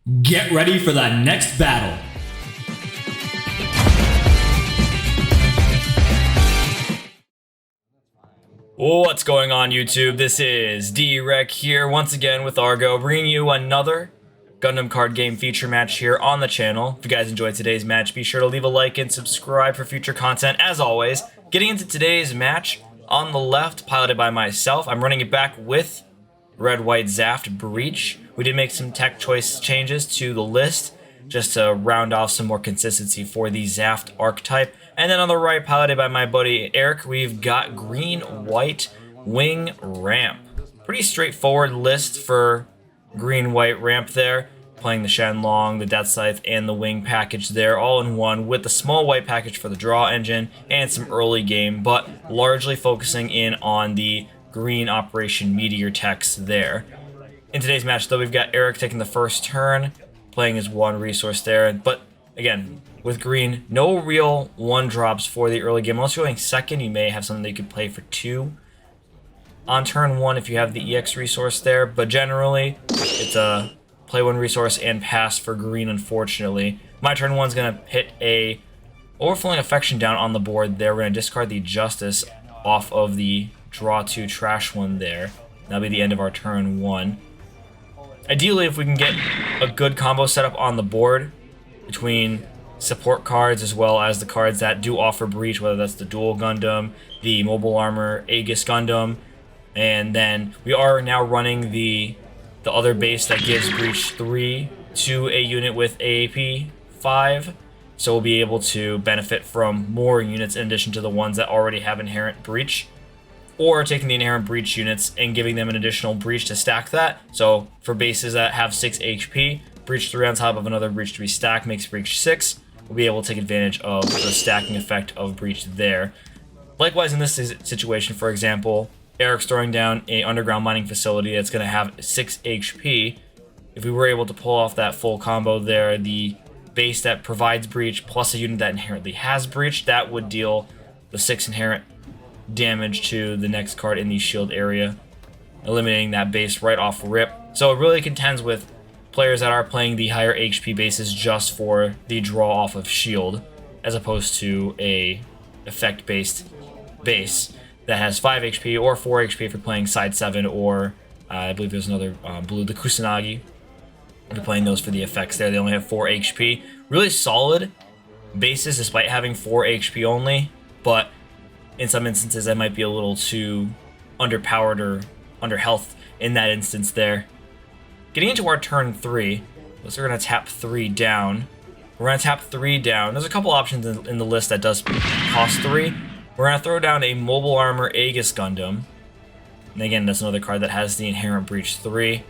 Get ready for the next battle. What's going on, YouTube? This is D-Rec here once again with Argo, bringing you another Gundam Card Game feature match here on the channel. If you guys enjoyed today's match, be sure to leave a like and subscribe for future content. As always, getting into today's match, on the left, piloted by myself, I'm running it back with red-white ZAFT Breach. We did make some tech choice changes to the list just to round off some more consistency for the ZAFT archetype. And then on the right, piloted by my buddy Eric, we've got green-white wing ramp. Pretty straightforward list for green-white ramp there. Playing the Shenlong, the Death Scythe, and the wing package there, all in one, with the small white package for the draw engine and some early game, but largely focusing in on the green Operation Meteor techs there. In today's match, though, we've got Eric taking the first turn, playing his one resource there, but again, with green, no real one drops for the early game. Unless you're going second, you may have something that you could play for two on turn one if you have the EX resource there, but generally, it's a play one resource and pass for green, unfortunately. My turn one's going to hit a Overflowing Affection down on the board there. We're going to discard the Justice off of the draw two trash one there. That'll be the end of our turn one. Ideally, if we can get a good combo set up on the board between support cards as well as the cards that do offer breach, whether that's the Dual Gundam, the Mobile Armor, Aegis Gundam, and then we are now running the other base that gives breach 3 to a unit with AAP 5, so we'll be able to benefit from more units in addition to the ones that already have inherent breach, or taking the inherent breach units and giving them an additional breach to stack that. So for bases that have 6 HP, breach 3 on top of another breach 3 stack makes breach 6. We'll be able to take advantage of the stacking effect of breach there. Likewise, in this situation, for example, Eric's throwing down a underground mining facility that's going to have 6 HP. If we were able to pull off that full combo there, the base that provides breach plus a unit that inherently has breach, that would deal the 6 inherent damage to the next card in the shield area, eliminating that base right off rip. So it really contends with players that are playing the higher HP bases just for the draw off of shield, as opposed to a effect-based base that has 5 HP or 4 HP if you're playing side 7, or I believe there's another blue, the Kusanagi. If you're playing those for the effects there, they only have 4 HP. Really solid bases despite having 4 HP only, but in some instances that might be a little too underpowered or under health in that instance there. Getting into our turn 3, so we're going to tap 3 down. We're going to tap 3 down. There's a couple options in the list that does cost 3. We're going to throw down a Mobile Armor Aegis Gundam. And again, that's another card that has the inherent breach 3.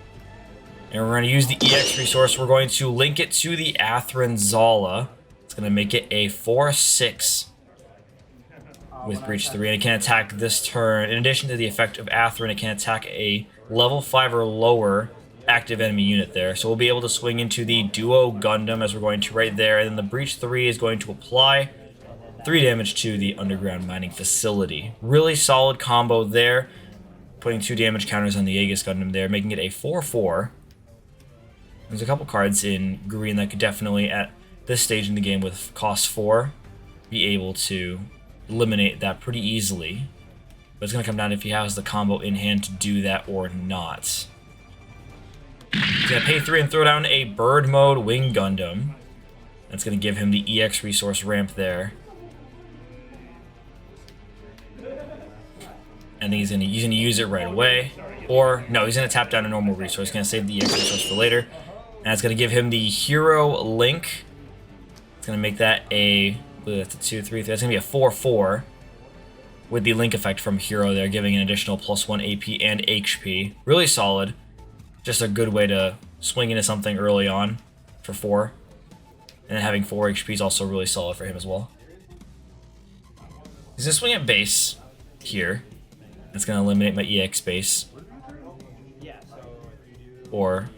And we're going to use the EX resource. We're going to link it to the Atherin Zala. It's going to make it a 4/6 with breach 3. And it can attack this turn. In addition to the effect of Atherin, it can attack a level 5 or lower active enemy unit there. So we'll be able to swing into the Duo Gundam as we're going to right there. And then the breach 3 is going to apply 3 damage to the underground mining facility. Really solid combo there. Putting 2 damage counters on the Aegis Gundam there, making it a 4/4. There's a couple cards in green that could definitely, at this stage in the game with cost 4, be able to eliminate that pretty easily. But it's going to come down if he has the combo in hand to do that or not. He's going to pay 3 and throw down a Bird Mode Wing Gundam. That's going to give him the EX resource ramp there. And he's going to use it right away. Or, no, he's going to tap down a normal resource. He's going to save the EX resource for later. And it's going to give him the Hero Link. It's going to make that a, that's a 2, 3, 3. That's going to be a 4/4 with the Link effect from Hero there, giving an additional +1 AP and HP. Really solid. Just a good way to swing into something early on for 4. And then having 4 HP is also really solid for him as well. He's going to swing at base here. That's going to eliminate my EX base. Or...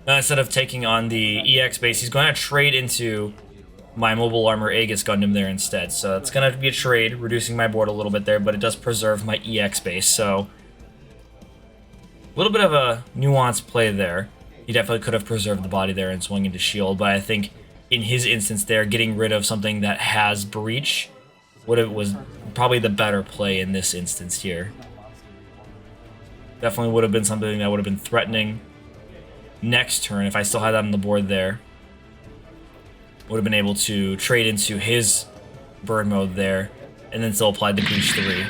instead of taking on the EX base, he's going to trade into my Mobile Armor Aegis Gundam there instead. So it's going to be a trade, reducing my board a little bit there, but it does preserve my EX base. So a little bit of a nuanced play there. He definitely could have preserved the body there and swung into shield, but I think in his instance there, getting rid of something that has breach was probably the better play in this instance here. Definitely would have been something that would have been threatening next turn if I still had that on the board there. Would have been able to trade into his burn mode there and then still apply the Breach 3.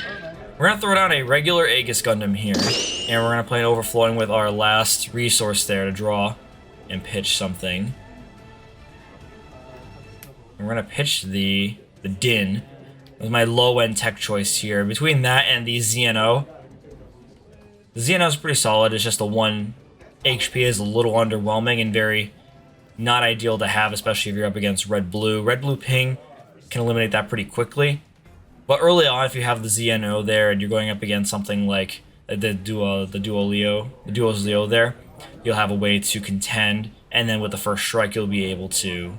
We're going to throw down a regular Aegis Gundam here, and we're going to play an Overflowing with our last resource there to draw and pitch something. And we're going to pitch the Din with my low-end tech choice here. Between that and the ZNO, the ZNO is pretty solid. It's just the 1 HP is a little underwhelming and very not ideal to have, especially if you're up against red-blue. Red-blue ping can eliminate that pretty quickly. But early on, if you have the ZNO there and you're going up against something like the Duo's Leo there, you'll have a way to contend, and then with the first strike, you'll be able to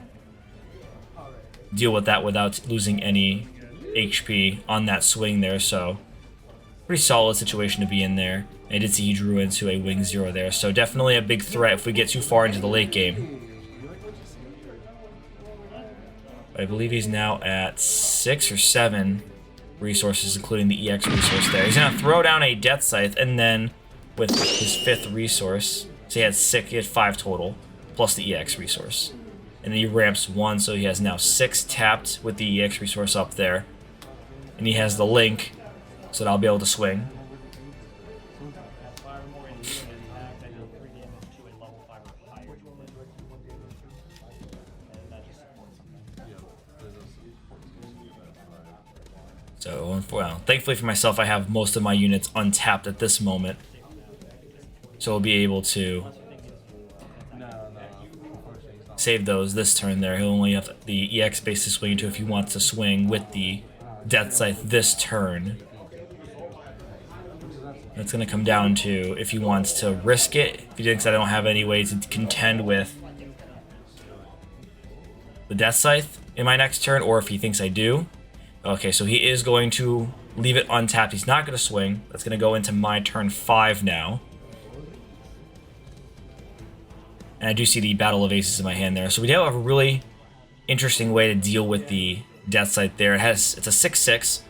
deal with that without losing any HP on that swing there. So pretty solid situation to be in there. I did see he drew into a Wing 0 there, so definitely a big threat if we get too far into the late game. I believe he's now at 6 or 7 resources, including the EX resource there. He's going to throw down a Death Scythe, and then with his 5th resource, so he had 5 total, plus the EX resource. And then he ramps 1, so he has now 6 tapped with the EX resource up there. And he has the link, so that I'll be able to swing. So, well, thankfully for myself, I have most of my units untapped at this moment. So I'll be able to save those this turn there. He'll only have the EX base to swing into if he wants to swing with the Death Scythe this turn. It's going to come down to if he wants to risk it, if he thinks I don't have any way to contend with the Death Scythe in my next turn, or if he thinks I do. Okay, so he is going to leave it untapped. He's not going to swing. That's going to go into my turn 5 now. And I do see the Battle of Aces in my hand there. So we do have a really interesting way to deal with the Death Scythe there. It's a 6/6,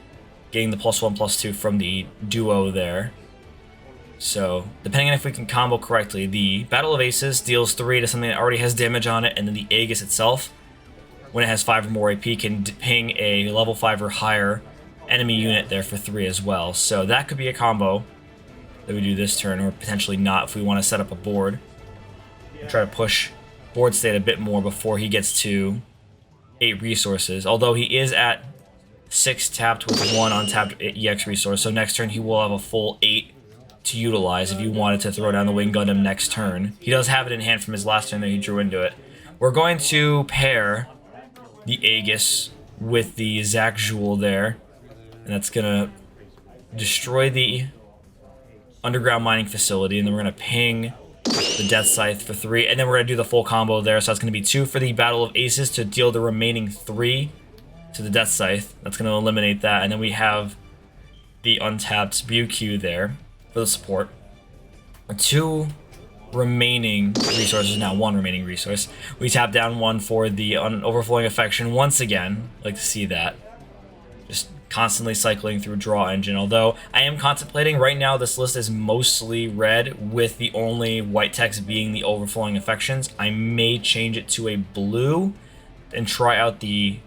getting the +1/+2 from the duo there. So depending on if we can combo correctly, the Battle of Aces deals 3 to something that already has damage on it, and then the Aegis itself, when it has 5 or more AP, can ping a level 5 or higher enemy unit there for 3 as well. So that could be a combo that we do this turn, or potentially not if we want to set up a board. Try to push board state a bit more before he gets to 8 resources. Although he is at 6 tapped with 1 untapped EX resource, so next turn he will have a full 8 to utilize if you wanted to throw down the Wing Gundam next turn. He does have it in hand from his last turn that he drew into it. We're going to pair the Aegis with the Zac Jewel there, and that's gonna destroy the underground mining facility, and then we're gonna ping the Death Scythe for 3, and then we're gonna do the full combo there. So that's gonna be 2 for the Battle of Aces to deal the remaining 3 to the Death Scythe. That's gonna eliminate that, and then we have the untapped BQ there for the support. 2 remaining resources now, 1 remaining resource. We tap down 1 for the Overflowing Affection once again. Like to see that. Just constantly cycling through draw engine. Although I am contemplating right now, this list is mostly red with the only white text being the Overflowing Affections. I may change it to a blue and try out the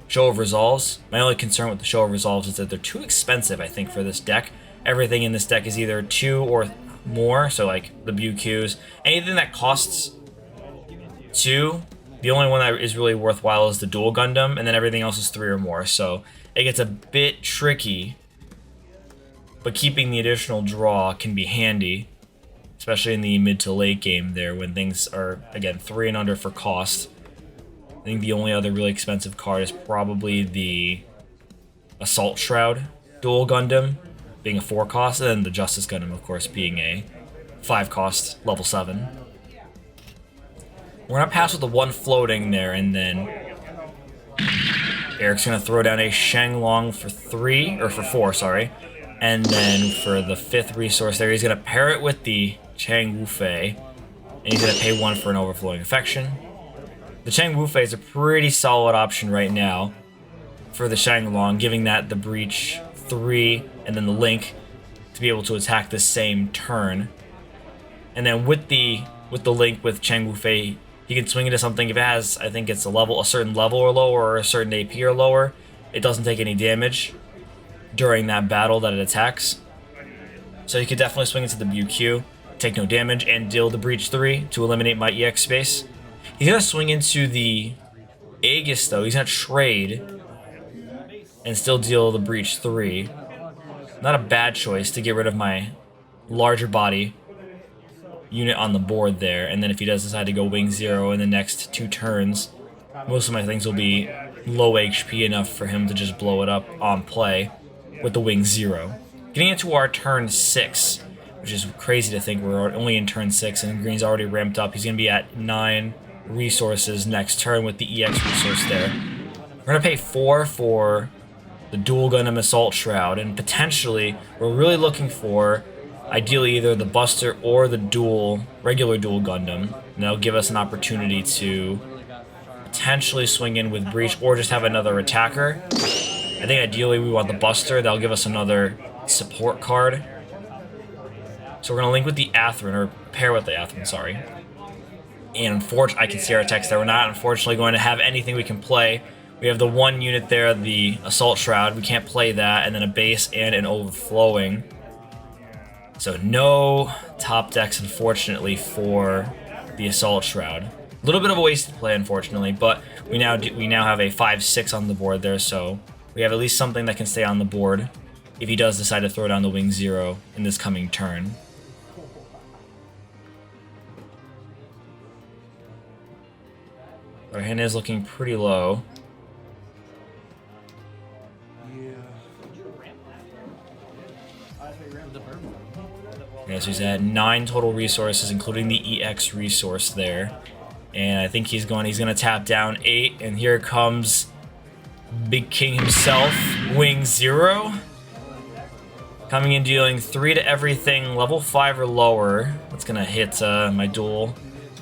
Show of Resolves. My only concern with the Show of Resolves is that they're too expensive, I think, for this deck. Everything in this deck is either 2 or more, so like the BQs, anything that costs 2, the only one that is really worthwhile is the Dual Gundam, and then everything else is 3 or more, so it gets a bit tricky, but keeping the additional draw can be handy, especially in the mid to late game there when things are, again, 3 and under for cost. I think the only other really expensive card is probably the Assault Shroud Dual Gundam, being a 4 cost, and then the Justice Gundam, of course, being a 5 cost, level 7. We're going to pass with the 1 floating there, and then Eric's gonna throw down a Shenlong for 3, or for 4, sorry. And then for the 5th resource there, he's gonna pair it with the Chang Wufei. And he's gonna pay 1 for an overflowing affection. The Chang Wufei is a pretty solid option right now for the Shenlong, giving that the breach 3 and then the link to be able to attack the same turn. And then with the link with Chang Wufei, he can swing into something if it has, I think it's a certain level or lower, or a certain AP or lower. It doesn't take any damage during that battle that it attacks. So you could definitely swing into the BQ, take no damage, and deal the breach 3 to eliminate my EX space. He's gonna swing into the Aegis though. He's gonna trade and still deal the breach 3. Not a bad choice to get rid of my larger body unit on the board there. And then if he does decide to go Wing 0 in the next 2 turns, most of my things will be low HP enough for him to just blow it up on play with the Wing 0. Getting into our turn 6, which is crazy to think we're only in turn 6 and Green's already ramped up. He's going to be at 9 resources next turn with the EX resource there. We're going to pay 4 for the dual Gundam Assault Shroud, and potentially we're really looking for ideally either the Buster or the regular dual Gundam. And that'll give us an opportunity to potentially swing in with Breach or just have another attacker. I think ideally we want the Buster. That'll give us another support card. So we're going to link with the Atherin, or pair with the Atherin, sorry. And unfortunately, I can see our text there. We're not unfortunately going to have anything we can play. We have the 1 unit there, the Assault Shroud. We can't play that, and then a base and an overflowing. So no top decks, unfortunately, for the Assault Shroud. A little bit of a wasted play, unfortunately, but we now have a 5-6 on the board there, so we have at least something that can stay on the board if he does decide to throw down the Wing 0 in this coming turn. Our hand is looking pretty low. Yeah, so he's at 9 total resources, including the EX resource there. And I think he's gonna tap down 8, and here comes Big King himself, Wing 0. Coming in dealing 3 to everything, level 5 or lower. That's gonna hit my dual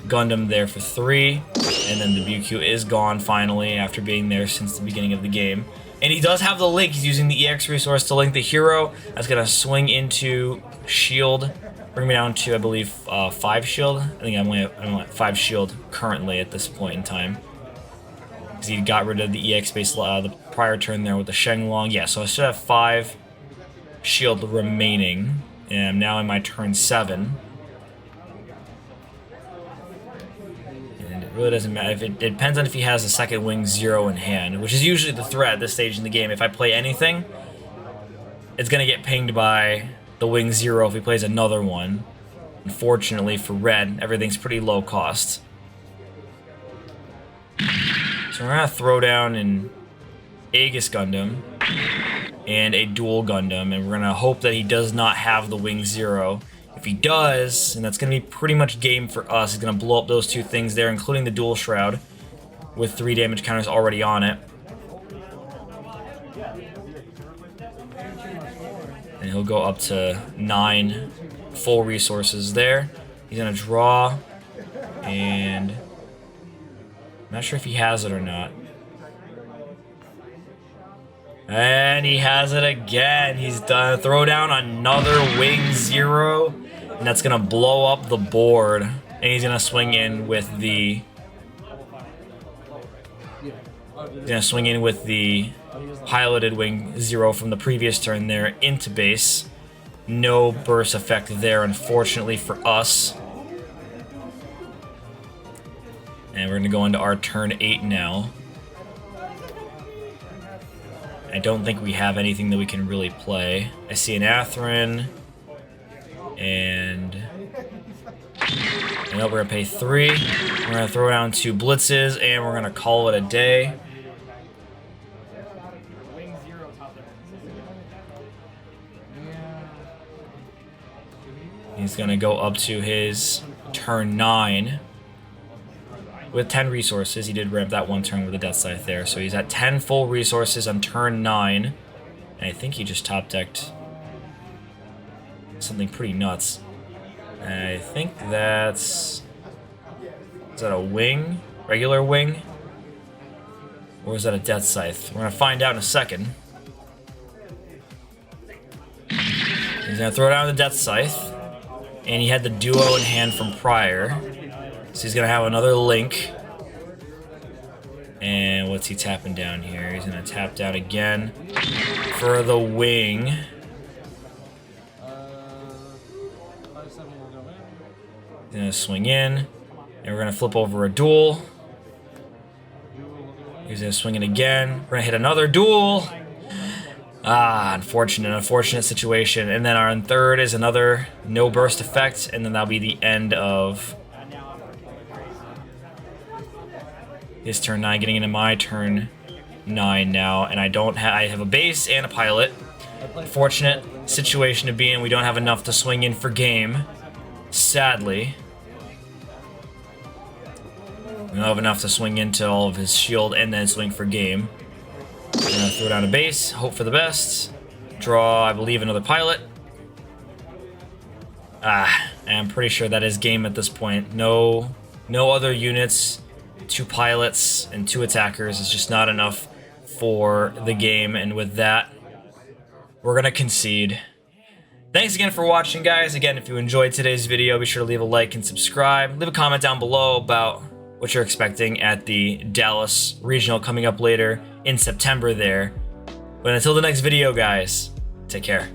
Gundam there for 3. And then the BQ is gone finally after being there since the beginning of the game. And he does have the link. He's using the EX resource to link the hero. That's going to swing into shield. Bring me down to, I believe, 5 shield. I think I'm at 5 shield currently at this point in time. Because he got rid of the EX base the prior turn there with the Shenlong. Yeah, so I should have 5 shield remaining. And I'm now in my turn 7. It really doesn't matter. It depends on if he has a second Wing 0 in hand, which is usually the threat at this stage in the game. If I play anything, it's going to get pinged by the Wing 0 if he plays another one. Unfortunately for Red, everything's pretty low cost. So we're going to throw down an Aegis Gundam and a dual Gundam, and we're going to hope that he does not have the Wing 0. If he does, and that's going to be pretty much game for us, he's going to blow up those 2 things there, including the dual Shroud, with 3 damage counters already on it. And he'll go up to 9 full resources there. He's going to draw, and I'm not sure if he has it or not. And he has it again. He's done. Throw down another Wing 0. And that's going to blow up the board. And he's going to swing in with the... piloted Wing 0 from the previous turn there into base. No burst effect there, unfortunately for us. And we're going to go into our turn 8 now. I don't think we have anything that we can really play. I see an Atherin. And... we're going to pay 3. We're going to throw down 2 blitzes, and we're going to call it a day. He's going to go up to his turn 9. with 10 resources. He did ramp that one turn with a Death Scythe there, so he's at 10 full resources on turn 9. And I think he just top decked something pretty nuts. And I think that's... Is that a wing? Regular wing? Or is that a Death Scythe? We're gonna find out in a second. He's gonna throw down the Death Scythe. And he had the duo in hand from prior. So he's gonna have another link. And what's he tapping down here? He's gonna tap down again for the wing. He's gonna swing in. And we're gonna flip over a duel. He's gonna swing it again. We're gonna hit another duel. Ah, unfortunate situation. And then our third is another no burst effect, and then that'll be the end of his turn 9, getting into my turn 9 now. And I have a base and a pilot. Unfortunate situation to be in. We don't have enough to swing in for game, sadly. We don't have enough to swing into all of his shield and then swing for game. I'm gonna throw down a base, hope for the best. Draw, I believe, another pilot. I'm pretty sure that is game at this point. No other units, 2 pilots and 2 attackers is just not enough for the game. And with that, we're gonna concede. Thanks again for watching, guys. Again, if you enjoyed today's video, be sure to leave a like and subscribe. Leave a comment down below about what you're expecting at the Dallas Regional coming up later in September there. But until the next video, guys, take care.